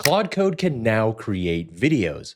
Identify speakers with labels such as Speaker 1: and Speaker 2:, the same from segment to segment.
Speaker 1: Claude Code can now create videos,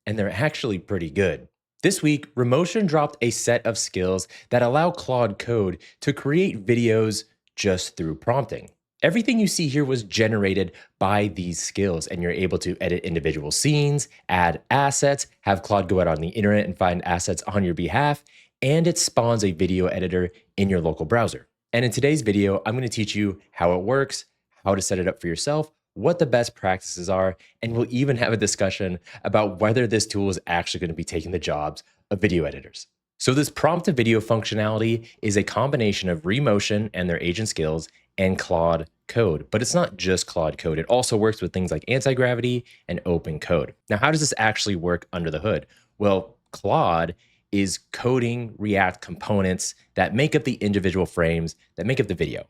Speaker 1: and they're actually pretty good. This week, Remotion dropped a set of skills that allow Claude Code to create videos just through prompting. Everything you see here was generated by these skills, and you're able to edit individual scenes, add assets, have Claude go out on the internet and find assets on your behalf, and it spawns a video editor in your local browser. And in today's video, I'm going to teach you how it works, how to set it up for yourself, what the best practices are, and we'll even have a discussion about whether this tool is actually going to be taking the jobs of video editors. So this prompt to video functionality is a combination of Remotion and their agent skills and Claude Code, but it's not just Claude Code. It also works with things like anti-gravity and open code. Now, how does this actually work under the hood? Well, Claude is coding React components that make up the individual frames that make up the video.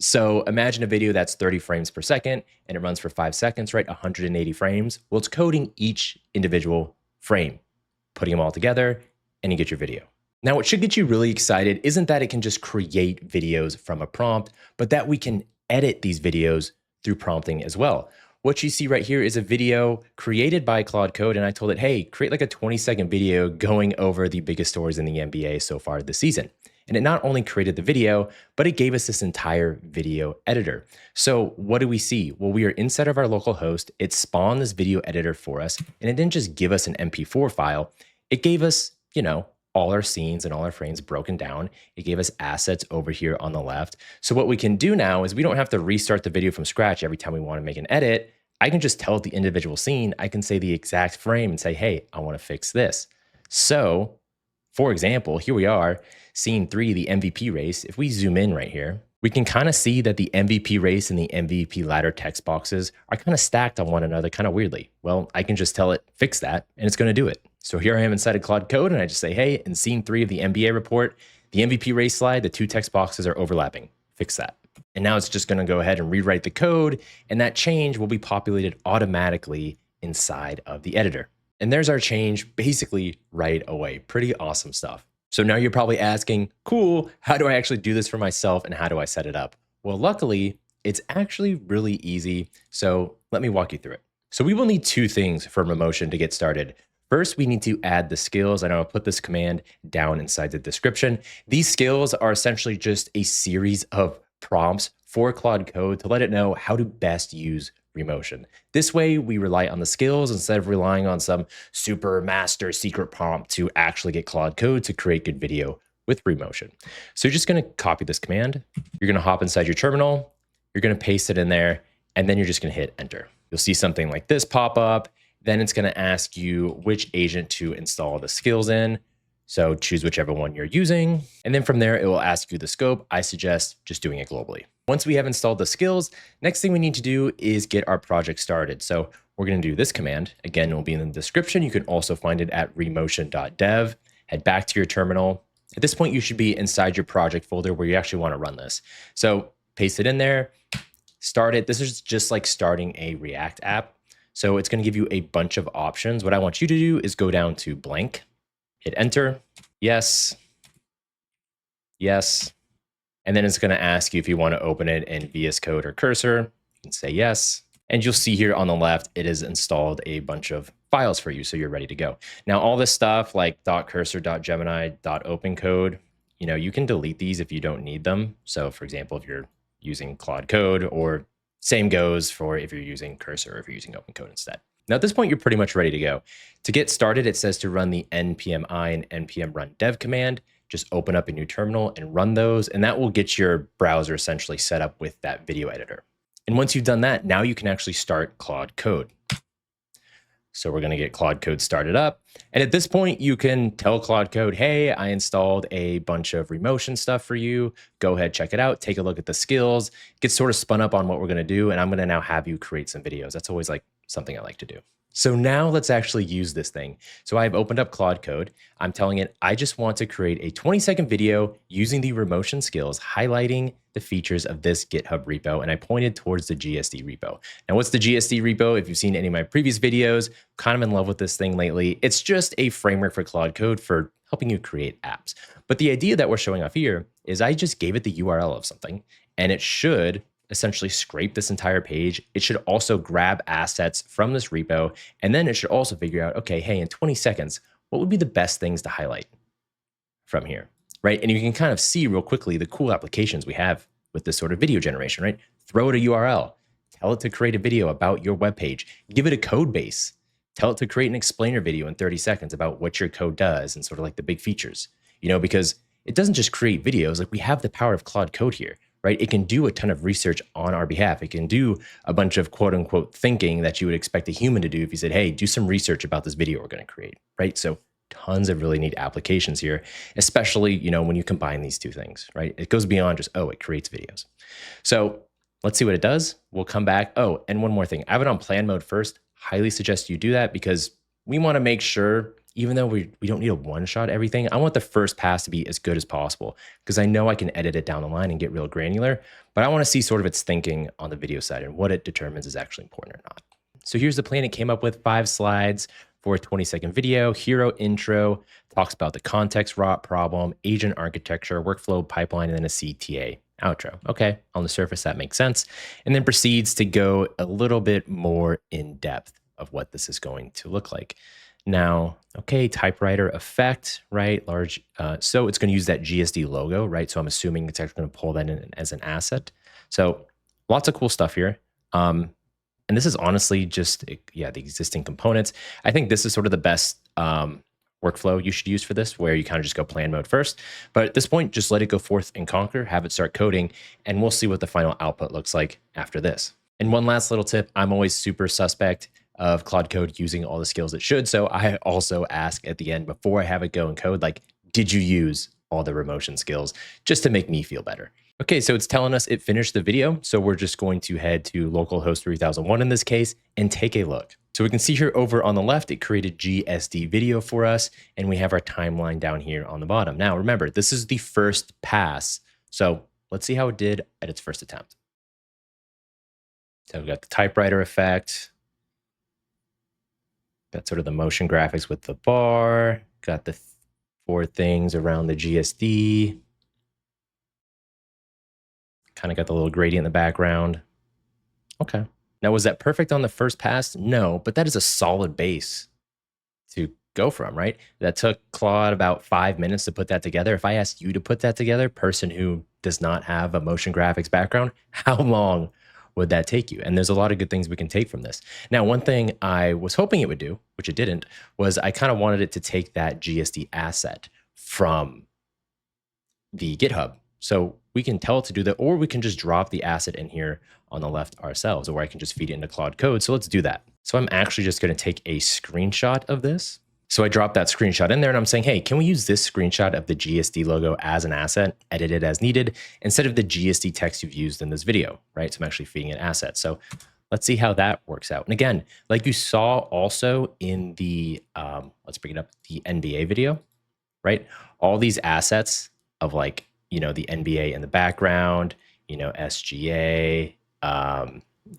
Speaker 1: So imagine a video that's 30 frames per second and it runs for 5 seconds, right? 180 frames. Well, it's coding each individual frame, putting them all together, and you get your video. Now, what should get you really excited isn't that it can just create videos from a prompt, but that we can edit these videos through prompting as well. What you see right here is a video created by Claude Code, and I told it, hey, create like a 20-second video going over the biggest stories in the NBA so far this season. And it not only created the video, but it gave us this entire video editor. So what do we see? Well, we are inside of our local host. It spawned this video editor for us, and it didn't just give us an MP4 file. It gave us, all our scenes and all our frames broken down. It gave us assets over here on the left. So what we can do now is we don't have to restart the video from scratch every time we want to make an edit. I can just tell it the individual scene. I can say the exact frame and say, hey, I want to fix this. So for example, here we are, scene 3, the MVP race. If we zoom in right here, we can kind of see that the MVP race and the MVP ladder text boxes are kind of stacked on one another kind of weirdly. Well, I can just tell it, fix that, and it's going to do it. So here I am inside of Claude Code, and I just say, hey, in scene 3 of the NBA report, the MVP race slide, the 2 text boxes are overlapping. Fix that. And now it's just going to go ahead and rewrite the code, and that change will be populated automatically inside of the editor. And there's our change basically right away. Pretty awesome stuff. So now you're probably asking, cool, how do I actually do this for myself and how do I set it up? Well, luckily, it's actually really easy. So let me walk you through it. So we will need 2 things for Remotion to get started. First, we need to add the skills, and I'll put this command down inside the description. These skills are essentially just a series of prompts for Claude Code to let it know how to best use Remotion. This way, we rely on the skills instead of relying on some super master secret prompt to actually get Claude Code to create good video with Remotion. So you're just going to copy this command. You're going to hop inside your terminal. You're going to paste it in there, and then you're just going to hit enter. You'll see something like this pop up. Then it's going to ask you which agent to install the skills in. So choose whichever one you're using. And then from there, it will ask you the scope. I suggest just doing it globally. Once we have installed the skills, next thing we need to do is get our project started. So we're going to do this command. Again, it will be in the description. You can also find it at remotion.dev. Head back to your terminal. At this point, you should be inside your project folder where you actually want to run this. So paste it in there, start it. This is just like starting a React app. So it's going to give you a bunch of options. What I want you to do is go down to blank, hit enter, yes, yes. And then it's going to ask you if you want to open it in VS Code or Cursor. You can say yes. And you'll see here on the left, it has installed a bunch of files for you. So you're ready to go. Now, all this stuff like .cursor, .gemini, .opencode, you can delete these if you don't need them. So for example, if you're using Claude Code, or same goes for if you're using Cursor or if you're using opencode instead. Now at this point, you're pretty much ready to go. To get started, it says to run the npm i and npm run dev command. Just open up a new terminal and run those, and that will get your browser essentially set up with that video editor. And once you've done that, now you can actually start Claude Code. So we're going to get Claude Code started up. And at this point, you can tell Claude Code, hey, I installed a bunch of Remotion stuff for you. Go ahead, check it out. Take a look at the skills. Get sort of spun up on what we're going to do. And I'm going to now have you create some videos. That's always like something I like to do. So now let's actually use this thing. So I've opened up Claude Code. I'm telling it, I just want to create a 20-second video using the Remotion skills, highlighting the features of this GitHub repo. And I pointed towards the GSD repo. Now, what's the GSD repo? If you've seen any of my previous videos, I'm kind of in love with this thing lately. It's just a framework for Claude Code for helping you create apps. But the idea that we're showing off here is I just gave it the URL of something, and it should essentially scrape this entire page. It should also grab assets from this repo. And then it should also figure out, okay, hey, in 20 seconds, what would be the best things to highlight from here, right? And you can kind of see real quickly the cool applications we have with this sort of video generation, right? Throw it a URL, tell it to create a video about your web page, give it a code base, tell it to create an explainer video in 30 seconds about what your code does and sort of like the big features, because it doesn't just create videos. Like, we have the power of Claude Code here, right? It can do a ton of research on our behalf. It can do a bunch of quote unquote thinking that you would expect a human to do if you said, hey, do some research about this video we're going to create, right? So tons of really neat applications here, especially, when you combine these two things, right? It goes beyond just, oh, it creates videos. So let's see what it does. We'll come back. Oh, and one more thing. I have it on plan mode first. Highly suggest you do that because we want to make sure, even though we don't need a one-shot everything, I want the first pass to be as good as possible because I know I can edit it down the line and get real granular, but I want to see sort of its thinking on the video side and what it determines is actually important or not. So here's the plan it came up with: 5 slides for a 20-second video. Hero intro talks about the context problem, agent architecture, workflow pipeline, and then a CTA outro. Okay, on the surface, that makes sense. And then proceeds to go a little bit more in depth of what this is going to look like. Now, okay, typewriter effect, right? Large. So it's going to use that GSD logo, right? So I'm assuming it's actually going to pull that in as an asset. So lots of cool stuff here. And this is honestly just, the existing components. I think this is sort of the best workflow you should use for this, where you kind of just go plan mode first. But at this point, just let it go forth and conquer, have it start coding, and we'll see what the final output looks like after this. And one last little tip, I'm always super suspect of Claude Code using all the skills it should. So I also ask at the end, before I have it go and code, like, did you use all the Remotion skills, just to make me feel better? Okay, so it's telling us it finished the video. So we're just going to head to localhost 3001 in this case and take a look. So we can see here over on the left, it created GSD video for us, and we have our timeline down here on the bottom. Now, remember, this is the first pass. So let's see how it did at its first attempt. So we've got the typewriter effect. Got sort of the motion graphics with the bar. Got the 4 things around the GSD. Kind of got the little gradient in the background. Okay. Now, was that perfect on the first pass? No, but that is a solid base to go from, right? That took Claude about 5 minutes to put that together. If I asked you to put that together, person who does not have a motion graphics background, how long would that take you? And there's a lot of good things we can take from this. Now, one thing I was hoping it would do, which it didn't, was I kind of wanted it to take that GSD asset from the GitHub. So we can tell it to do that, or we can just drop the asset in here on the left ourselves, or I can just feed it into Claude Code. So let's do that. So I'm actually just going to take a screenshot of this. So I dropped that screenshot in there and I'm saying, hey, can we use this screenshot of the GSD logo as an asset, edit it as needed, instead of the GSD text you've used in this video, right? So I'm actually feeding an asset. So let's see how that works out. And again, like you saw also in the, let's bring it up, the NBA video, right? All these assets of like, the NBA in the background, SGA,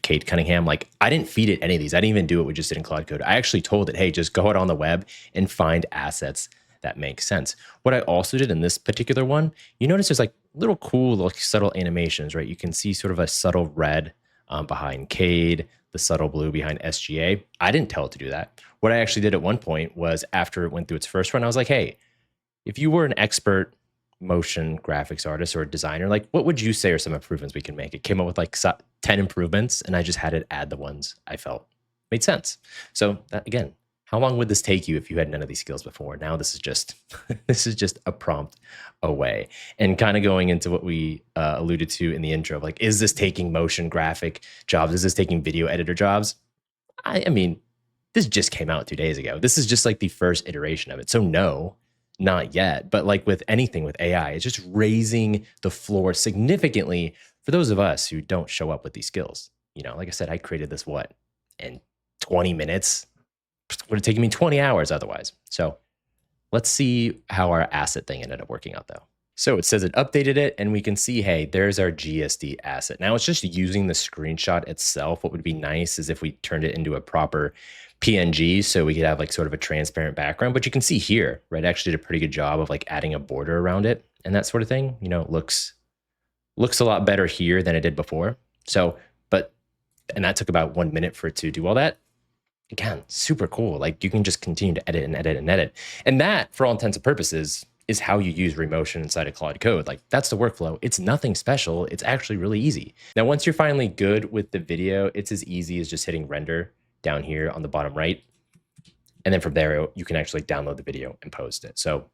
Speaker 1: Kate Cunningham, like I didn't feed it any of these. I didn't even do what we just did in Claude Code. I actually told it, hey, just go out on the web and find assets that make sense. What I also did in this particular one, you notice there's like little cool, like subtle animations, right? You can see sort of a subtle red behind Cade, the subtle blue behind SGA. I didn't tell it to do that. What I actually did at one point was, after it went through its first run, I was like, hey, if you were an expert motion graphics artist or a designer, like what would you say are some improvements we can make? It came up with like 10 improvements, and I just had it add the ones I felt made sense. So again, how long would this take you if you had none of these skills before? Now this is just this is just a prompt away. And kind of going into what we alluded to in the intro, like, is this taking motion graphic jobs? Is this taking video editor jobs? I mean, this just came out 2 days ago. This is just like the first iteration of it. So no, not yet. But like with anything with AI, it's just raising the floor significantly for those of us who don't show up with these skills. Like I said, I created this, in 20 minutes? It would have taken me 20 hours otherwise. So let's see how our asset thing ended up working out though. So it says it updated it, and we can see, hey, there's our GSD asset. Now it's just using the screenshot itself. What would be nice is if we turned it into a proper PNG, so we could have like sort of a transparent background. But you can see here, right, actually did a pretty good job of like adding a border around it and that sort of thing. It looks a lot better here than it did before. So, and that took about 1 minute for it to do all that. Again, super cool. Like you can just continue to edit and edit and edit. And that, for all intents and purposes, is how you use Remotion inside of Claude Code. Like that's the workflow. It's nothing special. It's actually really easy. Now, once you're finally good with the video, it's as easy as just hitting render down here on the bottom right. And then from there, you can actually download the video and post it. So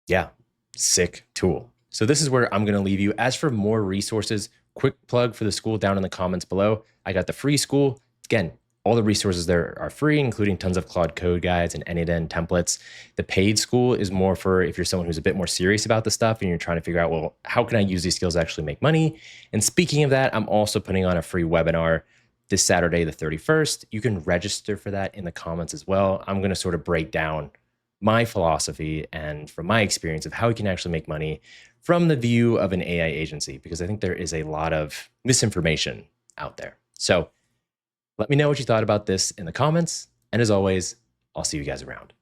Speaker 1: yeah, sick tool. So this is where I'm going to leave you. As for more resources, quick plug for the Skool down in the comments below. I got the free Skool. Again, all the resources there are free, including tons of Claude Code guides and end-to-end templates. The paid Skool is more for if you're someone who's a bit more serious about the stuff and you're trying to figure out, well, how can I use these skills to actually make money? And speaking of that, I'm also putting on a free webinar this Saturday, the 31st. You can register for that in the comments as well. I'm going to sort of break down my philosophy and from my experience of how you can actually make money from the view of an AI agency, because I think there is a lot of misinformation out there. So let me know what you thought about this in the comments. And as always, I'll see you guys around.